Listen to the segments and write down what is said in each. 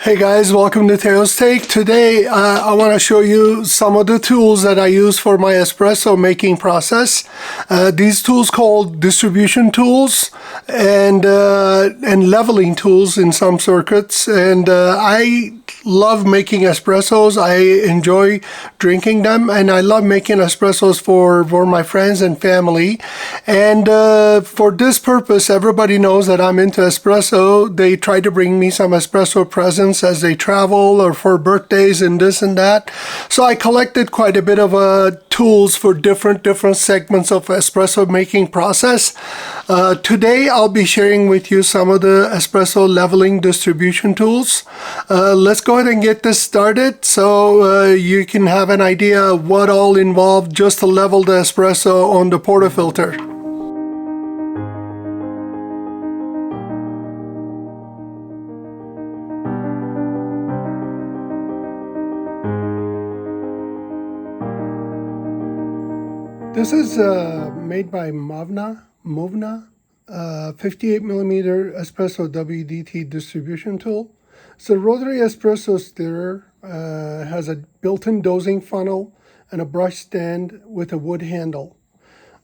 Hey guys, welcome to Teo's Take. Today I want to show you some of the tools that I use for my espresso making process. These tools called distribution tools and leveling tools in some circuits. And I love making espressos. I enjoy drinking them, and I love making espressos for my friends and family. And for this purpose, everybody knows that I'm into espresso. They try to bring me some espresso presents as they travel or for birthdays and this and that. So I collected quite a bit of tools for different segments of espresso making process. Today I'll be sharing with you some of the espresso leveling distribution tools. Let's go ahead and get this started so you can have an idea of what all involved just to level the espresso on the portafilter. This is made by MUVNA 58mm Espresso WDT Distribution Tool. It's a rotary espresso stirrer, has a built-in dosing funnel and a brush stand with a wood handle.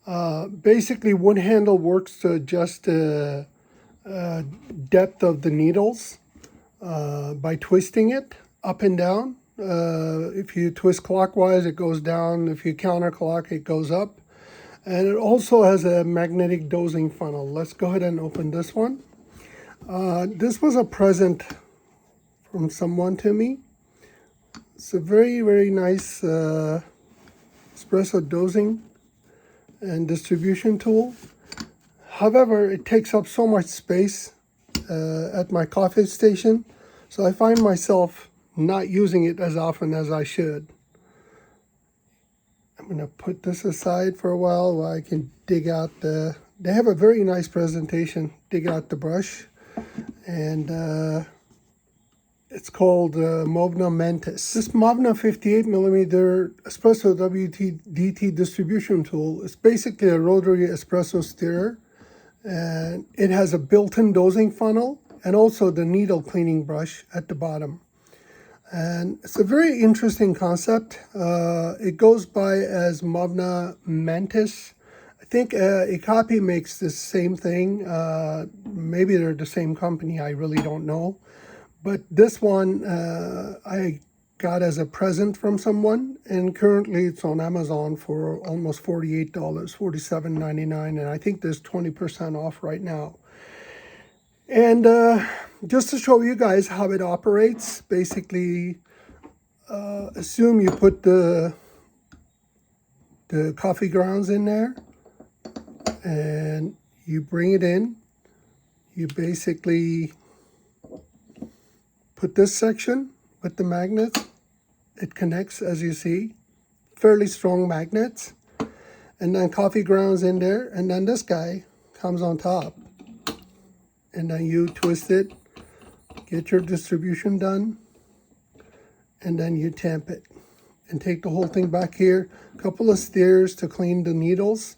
Basically, wood handle works to adjust the depth of the needles by twisting it up and down. If you twist clockwise, it goes down. If you counterclock, it goes up. And it also has a magnetic dosing funnel. Let's go ahead and open this one. This was a present from someone to me. It's a very nice espresso dosing and distribution tool. However, it takes up so much space at my coffee station, so I find myself not using it as often as I should. I'm going to put this aside for a while I can dig out the... They have a very nice presentation. Dig out the brush. And it's called MUVNA Mantis. This MUVNA 58mm Espresso WDT Distribution Tool is basically a rotary espresso stirrer. And it has a built-in dosing funnel and also the needle cleaning brush at the bottom. And it's a very interesting concept. It goes by as MUVNA Mantis. I think IKAPE makes the same thing. Maybe they're the same company. I really don't know. But this one I got as a present from someone. And currently it's on Amazon for almost $48, $47.99. And I think there's 20% off right now. And just to show you guys how it operates, basically, assume you put the coffee grounds in there, and you bring it in. You basically put this section with the magnets. It connects, as you see, fairly strong magnets, and then coffee grounds in there, and then this guy comes on top. And then you twist it, get your distribution done, and then you tamp it. And take the whole thing back here, a couple of stirrers to clean the needles,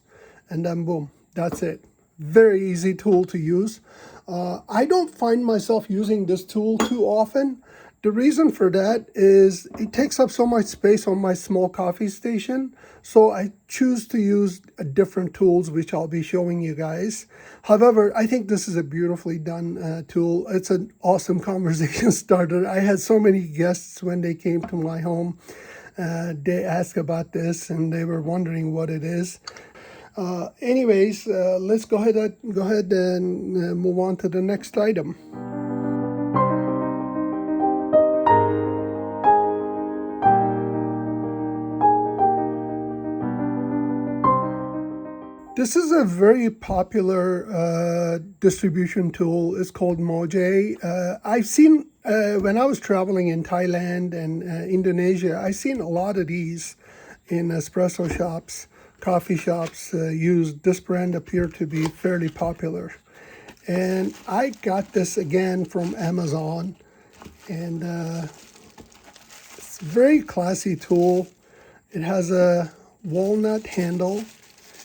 and then boom, that's it. Very easy tool to use. I don't find myself using this tool too often. The reason for that is it takes up so much space on my small coffee station, so I choose to use different tools, which I'll be showing you guys. However, I think this is a beautifully done tool. It's an awesome conversation starter. I had so many guests when they came to my home. They asked about this and they were wondering what it is. Anyways, let's go ahead and move on to the next item. This is a very popular distribution tool. It's called MOJAE. I've seen, when I was traveling in Thailand and Indonesia, I've seen a lot of these in espresso shops, coffee shops used. This brand appeared to be fairly popular. And I got this again from Amazon. And it's a very classy tool. It has a walnut handle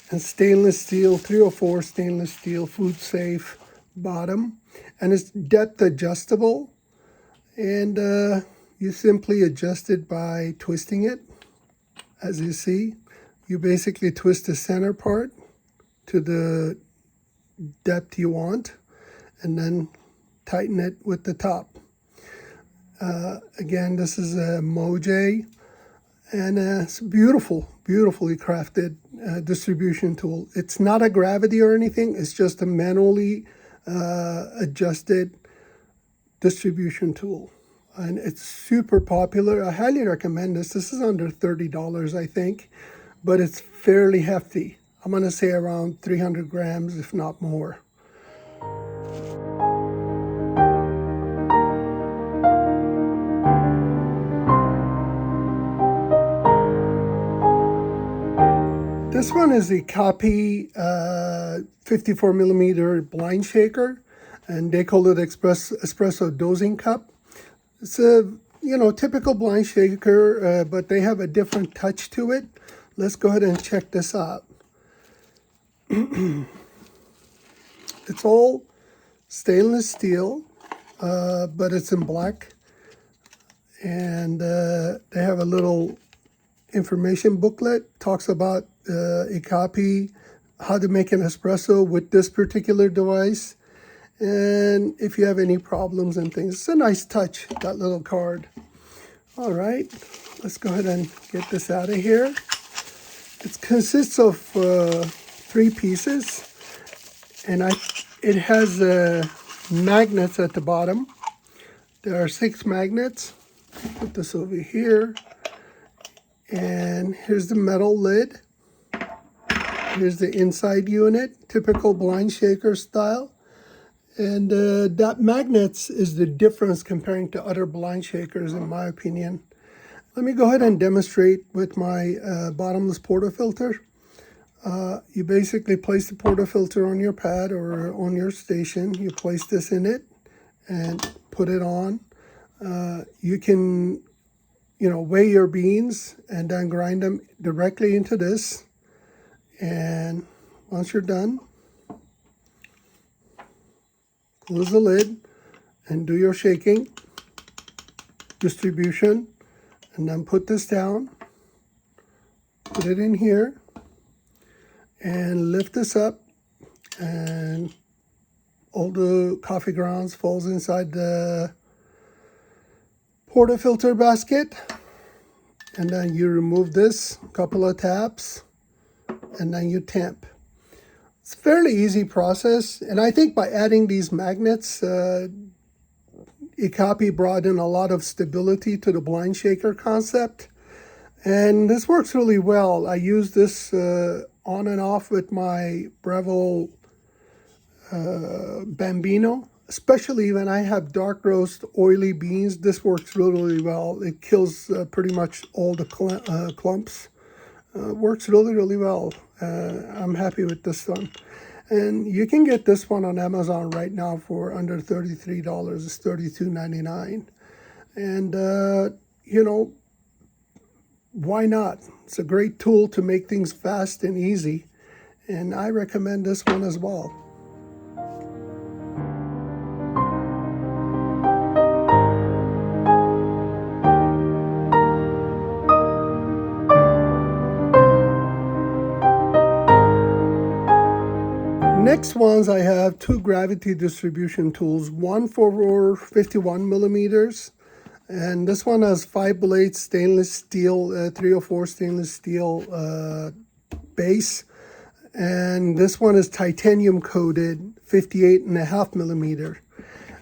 and stainless steel, 304 stainless steel, food safe bottom, and it's depth adjustable. And you simply adjust it by twisting it. As you see, you basically twist the center part to the depth you want, and then tighten it with the top. Again, this is a MOJAE, and it's beautifully crafted distribution tool. It's not a gravity or anything, it's just a manually adjusted distribution tool. And it's super popular. I highly recommend this. This is under $30, I think, but it's fairly hefty. I'm going to say around 300 grams, if not more. This one is the IKAPE 54 millimeter blind shaker, and they call it espresso dosing cup. It's a typical blind shaker, but they have a different touch to it. Let's go ahead and check this out. It's all stainless steel, but it's in black, and they have a little information booklet, talks about IKAPE, how to make an espresso with this particular device, and if you have any problems and things. It's a nice touch, that little card. All right, let's go ahead and get this out of here. It consists of 3 pieces, and it has magnets at the bottom. There are 6 magnets. Put this over here. And here's the metal lid. Here's the inside unit, typical blind shaker style. And that magnets is the difference comparing to other blind shakers, in my opinion. Let me go ahead and demonstrate with my bottomless portafilter. You basically place the portafilter on your pad or on your station. You place this in it and put it on. You can weigh your beans and then grind them directly into this. And once you're done, close the lid and do your shaking, distribution, and then put this down, put it in here, and lift this up, and all the coffee grounds falls inside the portafilter basket. And then you remove this, couple of taps, and then you tamp. It's a fairly easy process, and I think by adding these magnets, IKAPE brought in a lot of stability to the blind shaker concept, and this works really well. I use this on and off with my Breville Bambino, especially when I have dark roast oily beans. This works really well. It kills pretty much all the clumps. Works really well. I'm happy with this one. And you can get this one on Amazon right now for under $33. It's $32.99. And, why not? It's a great tool to make things fast and easy. And I recommend this one as well. Next ones, I have 2 gravity distribution tools, one for 51 millimeters, and this one has 5 blades stainless steel, 304 stainless steel base, and this one is titanium coated, 58.5 millimeter.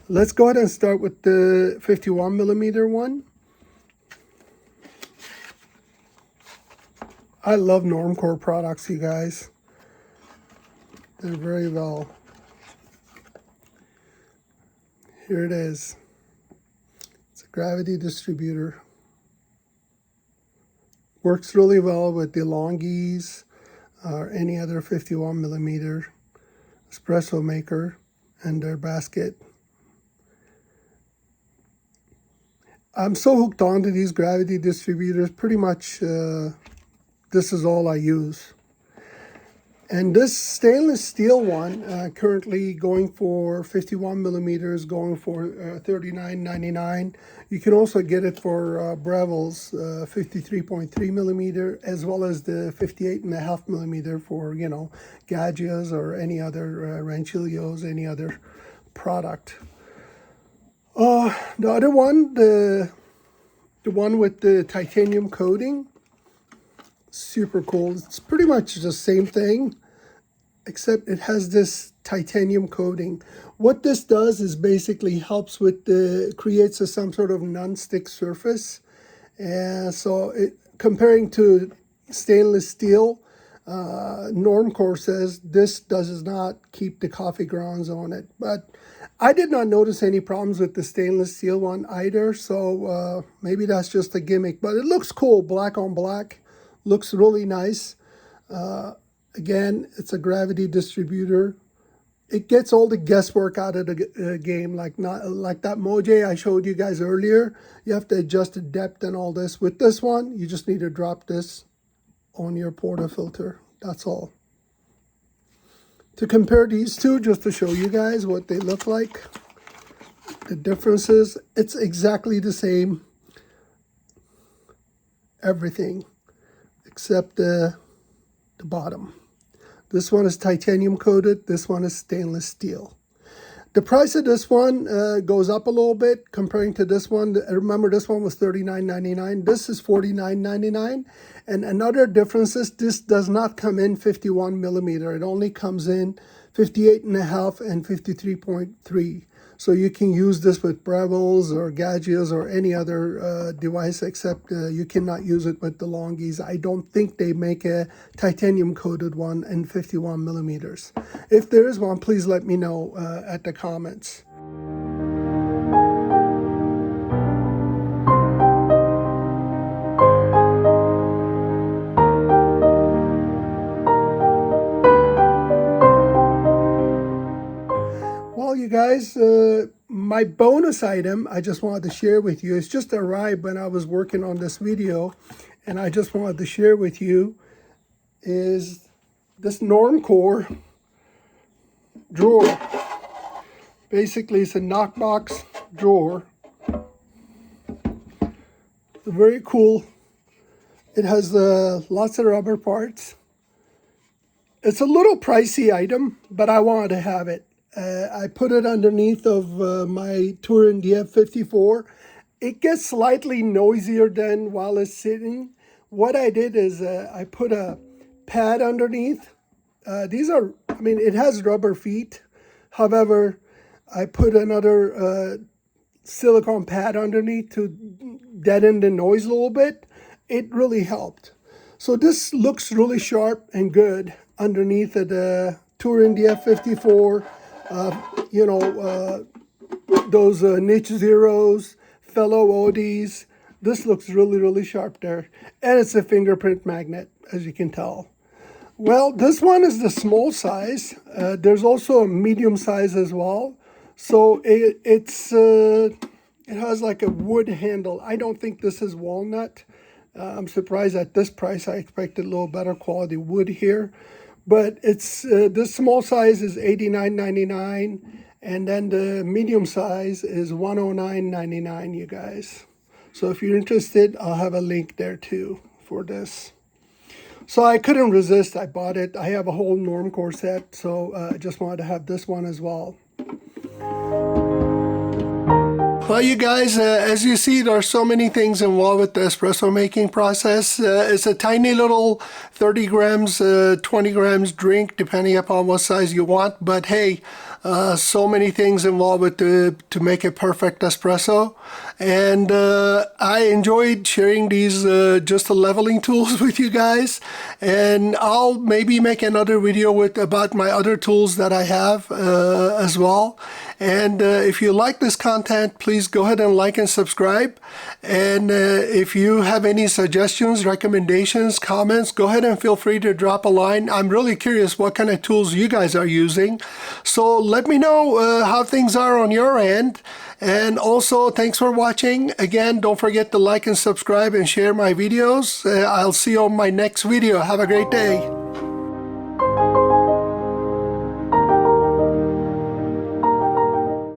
Let's go ahead and start with the 51 millimeter one. I love Normcore products, you guys. They're very well. Here it is. It's a gravity distributor. Works really well with the Longies or any other 51 millimeter espresso maker and their basket. I'm so hooked on to these gravity distributors. Pretty much this is all I use. And this stainless steel one, currently going for 51 millimeters, going for $39.99. You can also get it for Breville's 53.3 millimeter, as well as the 58.5 millimeter for, you know, Gaggias or any other Rancilio's, any other product. The other one, the one with the titanium coating, super cool. It's pretty much the same thing, except it has this titanium coating. What this does is basically helps with creates some sort of non-stick surface. And so comparing to stainless steel, Normcore says this does not keep the coffee grounds on it. But I did not notice any problems with the stainless steel one either, so maybe that's just a gimmick. But it looks cool, black on black. Looks really nice. Again, it's a gravity distributor. It gets all the guesswork out of the game, like that MOJAE I showed you guys earlier. You have to adjust the depth and all this. With this one, you just need to drop this on your portafilter. That's all. To compare these two, just to show you guys what they look like, the differences, it's exactly the same. Everything. Except the bottom. This one is titanium coated. This one is stainless steel. The price of this one goes up a little bit comparing to this one. Remember, this one was $39.99. This is $49.99. And another difference is this does not come in 51 millimeter. It only comes in 58.5 and 53.3. So you can use this with Breville's or Gaggia's or any other device, except you cannot use it with the Longies. I don't think they make a titanium coated one in 51 millimeters. If there is one, please let me know at the comments. Well, you guys, my bonus item I just wanted to share with you. It's just arrived when I was working on this video, and I just wanted to share with you is this Normcore drawer. Basically, it's a knockbox drawer. It's very cool. It has lots of rubber parts. It's a little pricey item, but I wanted to have it. I put it underneath of my Turin DF54. It gets slightly noisier than while it's sitting. What I did is I put a pad underneath. These are, I mean, it has rubber feet. However, I put another silicone pad underneath to deaden the noise a little bit. It really helped. So this looks really sharp and good underneath the Turin DF54. You know, those niche zeros, Fellow Odes. This looks really, really sharp there. And it's a fingerprint magnet, as you can tell. Well, this one is the small size. There's also a medium size as well. So it has like a wood handle. I don't think this is walnut. I'm surprised at this price. I expected a little better quality wood here. But it's this small size is $89.99, and then the medium size is $109.99, you guys. So if you're interested, I'll have a link there too for this. So I couldn't resist. I bought it. I have a whole Normcore set, so I just wanted to have this one as well. Well, you guys, as you see, there are so many things involved with the espresso making process. It's a tiny little 30 grams, 20 grams drink, depending upon what size you want. But hey, so many things involved with to make a perfect espresso. And I enjoyed sharing these just the leveling tools with you guys. And I'll maybe make another video about my other tools that I have as well. And if you like this content, please go ahead and like and subscribe. And if you have any suggestions, recommendations, comments, go ahead and feel free to drop a line. I'm really curious what kind of tools you guys are using. So let me know how things are on your end. And also, thanks for watching. Again, don't forget to like and subscribe and share my videos. I'll see you on my next video. Have a great day.